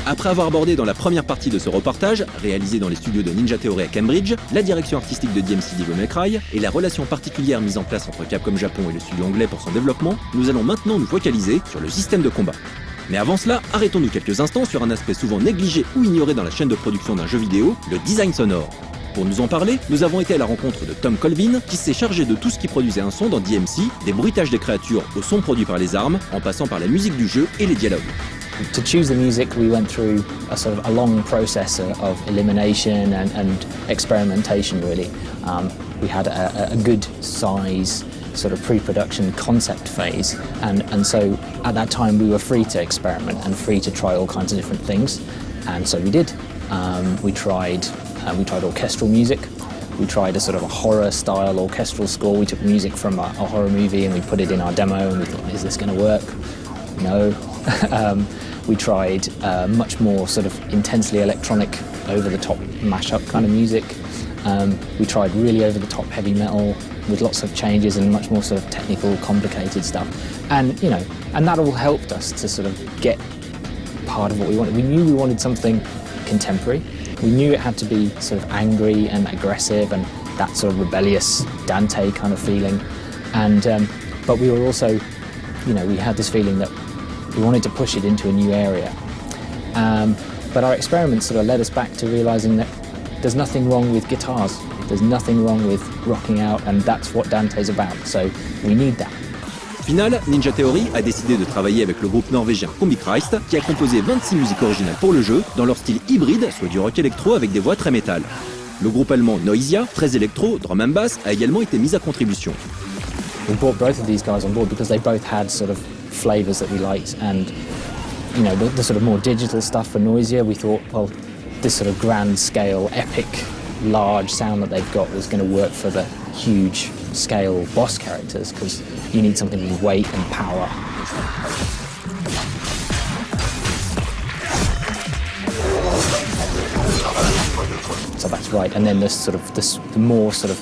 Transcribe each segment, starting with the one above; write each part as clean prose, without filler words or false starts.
Après avoir abordé dans la première partie de ce reportage, réalisé dans les studios de Ninja Theory à Cambridge, la direction artistique de DmC Devil May Cry et la relation particulière mise en place entre Capcom Japon et le studio anglais pour son développement, nous allons maintenant nous focaliser sur le système de combat. Mais avant cela, arrêtons-nous quelques instants sur un aspect souvent négligé ou ignoré dans la chaîne de production d'un jeu vidéo, le design sonore. Pour nous en parler, nous avons été à la rencontre de Tom Colvin, qui s'est chargé de tout ce qui produisait un son dans DmC, des bruitages des créatures au son produit par les armes, en passant par la musique du jeu et les dialogues. To choose the music, we went through a long process of elimination and experimentation, really. We had a good size sort of pre-production concept phase, and so at that time we were free to experiment and free to try all kinds of different things, and so we did. We tried orchestral music. We tried a sort of a horror-style orchestral score. We took music from a horror movie and we put it in our demo, and we thought, is this going to work? No. We tried much more sort of intensely electronic, over-the-top mashup kind of music. We tried really over-the-top heavy metal with lots of changes and much more sort of technical, complicated stuff. And that all helped us to sort of get part of what we wanted. We knew we wanted something contemporary. We knew it had to be sort of angry and aggressive and that sort of rebellious Dante kind of feeling. And but we were also, we had this feeling that we wanted to push it into a new area. But our experiments sort of led us back to realizing that there's nothing wrong with guitars. There's nothing wrong with rocking out, and that's what Dante's about. So we need that. Au final, Ninja Theory a décidé de travailler avec le groupe norvégien Combichrist, qui a composé 26 musiques originales pour le jeu, dans leur style hybride, soit du rock électro avec des voix très métal. Le groupe allemand Noisia, très électro, drum and bass, a également été mis à contribution. We brought both of these guys on board because they both had sort of flavors that we liked, and the sort of more digital stuff for Noisia, we thought, well, this sort of grand scale, epic, large sound that they've got was going to work for the huge scale boss characters, because you need something with weight and power. So that's right, and then the more sort of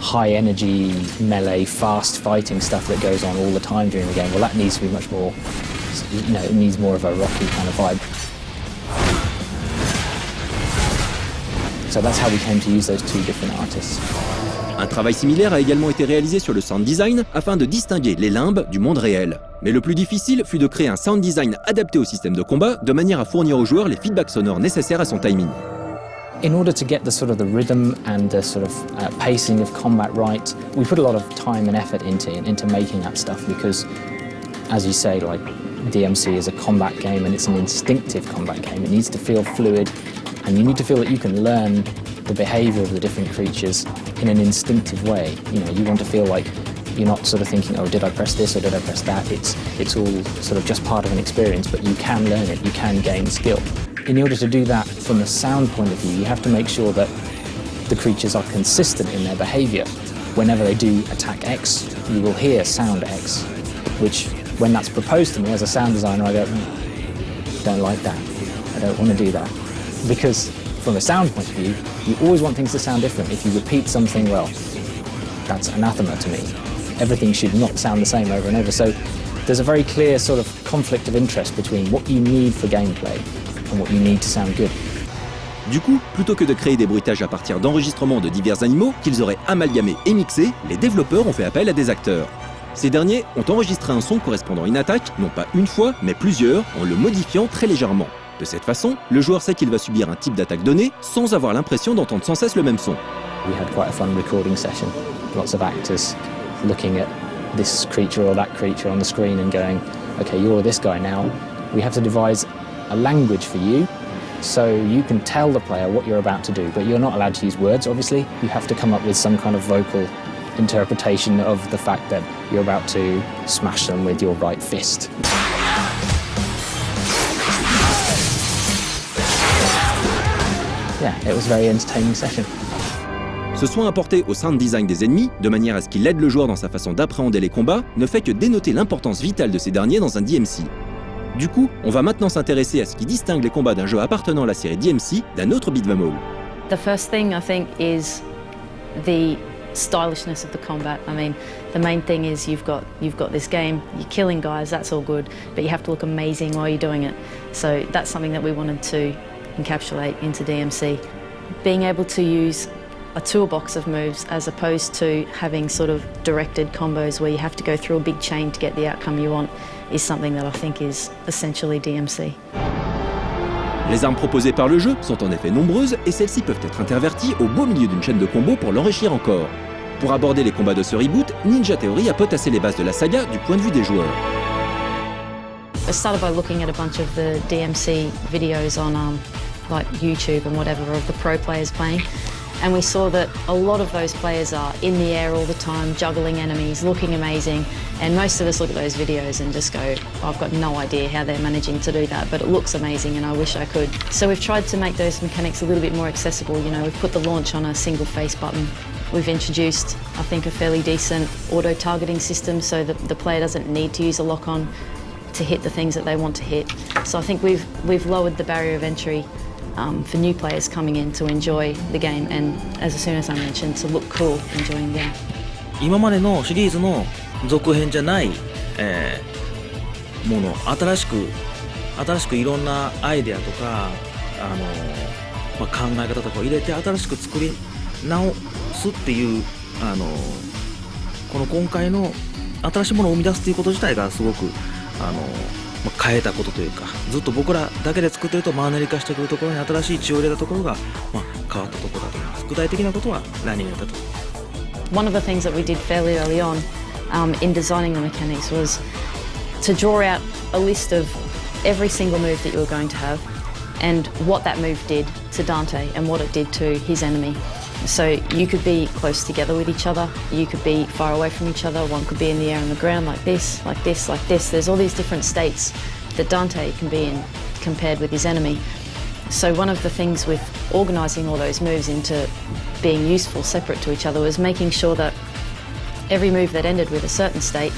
high energy, melee, fast fighting stuff that goes on all the time during the game, well, that needs to be much more, it needs more of a rocky kind of vibe. So that's how we came to use those two different artists. Un travail similaire a également été réalisé sur le sound design afin de distinguer les limbes du monde réel. Mais le plus difficile fut de créer un sound design adapté au système de combat de manière à fournir aux joueurs les feedbacks sonores nécessaires à son timing. In order to get the rhythm and the sort of pacing of combat right, we put a lot of time and effort into making that stuff, because, as you say, like DmC is a combat game and it's an instinctive combat game. It needs to feel fluid, and you need to feel that you can learn the behavior of the different creatures in an instinctive way. You want to feel like you're not sort of thinking, oh, did I press this or did I press that? It's all sort of just part of an experience, but you can learn it, you can gain skill. In order to do that from a sound point of view, you have to make sure that the creatures are consistent in their behavior. Whenever they do attack X, you will hear sound X, which when that's proposed to me as a sound designer, I go, don't like that. I don't want to do that. Because from a sound point of view, you always want things to sound different. If you repeat something, well, that's anathema to me. Everything should not sound the same over and over. So there's a very clear sort of conflict of interest between what you need for gameplay and what you need to sound good. Du coup, plutôt que de créer des bruitages à partir d'enregistrements de divers animaux qu'ils auraient amalgamés et mixés, les développeurs ont fait appel à des acteurs. Ces derniers ont enregistré un son correspondant à une attaque, non pas une fois, mais plusieurs, en le modifiant très légèrement. De cette façon, le joueur sait qu'il va subir un type d'attaque donné sans avoir l'impression d'entendre sans cesse le même son. We had quite a fun recording session. Lots of actors looking at this creature or that creature on the screen and going, okay, you're this guy now. We have to devise a language for you so you can tell the player what you're about to do, but you're not allowed to use words, obviously. You have to come up with some kind of vocal interpretation of the fact that you're about to smash them with your right fist. Yeah, it was a very entertaining session. Ce soin apporté au sound design des ennemis, de manière à ce qu'il aide le joueur dans sa façon d'appréhender les combats, ne fait que dénoter l'importance vitale de ces derniers dans un DmC. Du coup, on va maintenant s'intéresser à ce qui distingue les combats d'un jeu appartenant à la série DmC d'un autre beat'em all. The first thing I think is the stylishness of the combat. I mean, the main thing is you've got this game, you're killing guys, that's all good, but you have to look amazing while you're doing it. So that's something that we wanted to encapsulate into DmC. Being able to use a toolbox of moves as opposed to having sort of directed combos where you have to go through a big chain to get the outcome you want is something that I think is essentially DmC. Les armes proposées par le jeu sont en effet nombreuses et celles-ci peuvent être interverties au beau milieu d'une chaîne de combos pour l'enrichir encore. Pour aborder les combats de ce reboot, Ninja Theory a potassé les bases de la saga du point de vue des joueurs. I started by looking at a bunch of the DmC videos on like YouTube and whatever of the pro players playing. And we saw that a lot of those players are in the air all the time, juggling enemies, looking amazing. And most of us look at those videos and just go, oh, I've got no idea how they're managing to do that, but it looks amazing and I wish I could. So we've tried to make those mechanics a little bit more accessible. You know, we've put the launch on a single face button. We've introduced, I think, a fairly decent auto-targeting system so that the player doesn't need to use a lock-on to hit the things that they want to hit. So I think we've lowered the barrier of entry for new players coming in to enjoy the game and, as soon as I mentioned, to look cool enjoying the game. 今までのシリーズの続編じゃない、もの、新しくいろんなアイデアとか考え方とかを入れて新しく作り直すっていうこの今回の新しいものを生み出すっていうこと自体がすごく変えたことというか、ずっと僕らだけで作ってるとマンネリ化してくるところに新しい血を入れたところが、変わったところだと思います。具体的なことは何をやったと。One of the things that we did fairly early on in designing the mechanics was to draw out a list of every single move that you were going to have and what that move did to Dante and what it did to his enemy. So you could be close together with each other, you could be far away from each other, one could be in the air on the ground like this, like this, like this. There's all these different states that Dante can be in compared with his enemy. So one of the things with organising all those moves into being useful separate to each other was making sure that every move that ended with a certain state,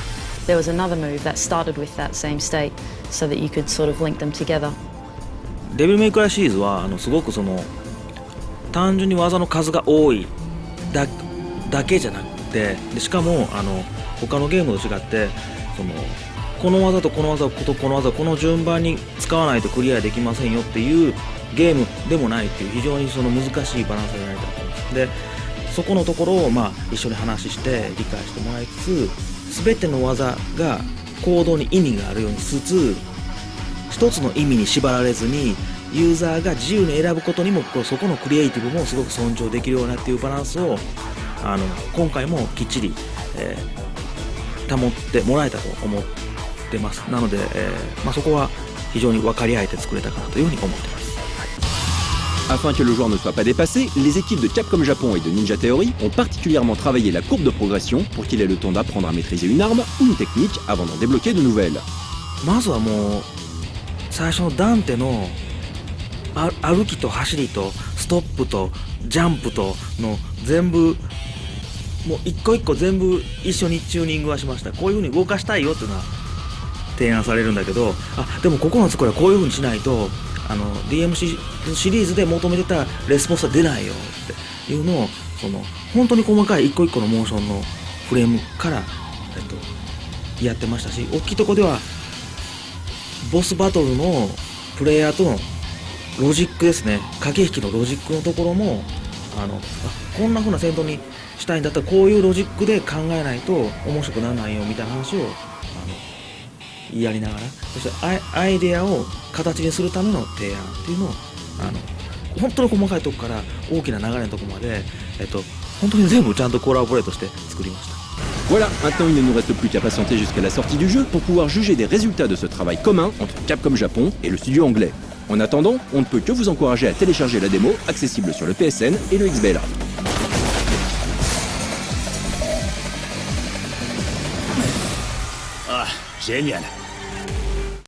there was another move that started with that same state so that you could sort of link them together. デビルメイクラーシリーズはすごく単純に技の数が多いだけじゃなくて、でしかも他のゲームと違ってこの技とこの技とこの技をこの順番に使わないとクリアできませんよっていうゲームでもないっていう非常に難しいバランスになりたいと思います。でそこのところを一緒に話して理解してもらいつつ、全ての技が行動に意味があるようにしつつ、一つの意味に縛られずにユーザーが自由に選ぶことにもそこのクリエイティブもすごく尊重できるようなっていうバランスを今回もきっちり、保ってもらえたと思ってます。なので、そこは非常に分かり合えて作れたかなというふうに思ってます。Afin que le joueur ne soit pas dépassé, les équipes de Capcom Japon et de Ninja Theory ont particulièrement travaillé la courbe de progression pour qu'il ait le temps d'apprendre à maîtriser une arme ou une technique avant d'en débloquer de nouvelles. まずはもう最初のダンテの歩きと走りとストップとジャンプとの全部もう一個一個全部一緒にチューニングはしました。こういう風に動かしたいよっていうのは提案されるんだけど、でもここのところはこういう風にしないとDmC シリーズで求めてたレスポンスは出ないよっていうのを本当に細かい一個一個のモーションのフレームから、やってましたし、大きいとこではボスバトルのプレイヤーとのロジックですね、駆け引きのロジックのところもこんな風な戦闘にしたいんだったらこういうロジックで考えないと面白くならないよみたいな話をやりながら、そしてアイデアを形にするための提案っていうのを本当に細かいとこから大きな流れのとこまで、本当に全部ちゃんとコラボレートして作りました。Voilà, maintenant il ne nous reste plus qu'à patienter jusqu'à la sortie du jeu pour pouvoir juger des résultats de ce travail commun entre Capcom Japon et le studio anglais. En attendant, on ne peut que vous encourager à télécharger la démo, accessible sur le PSN et le XBLA. Ah, génial!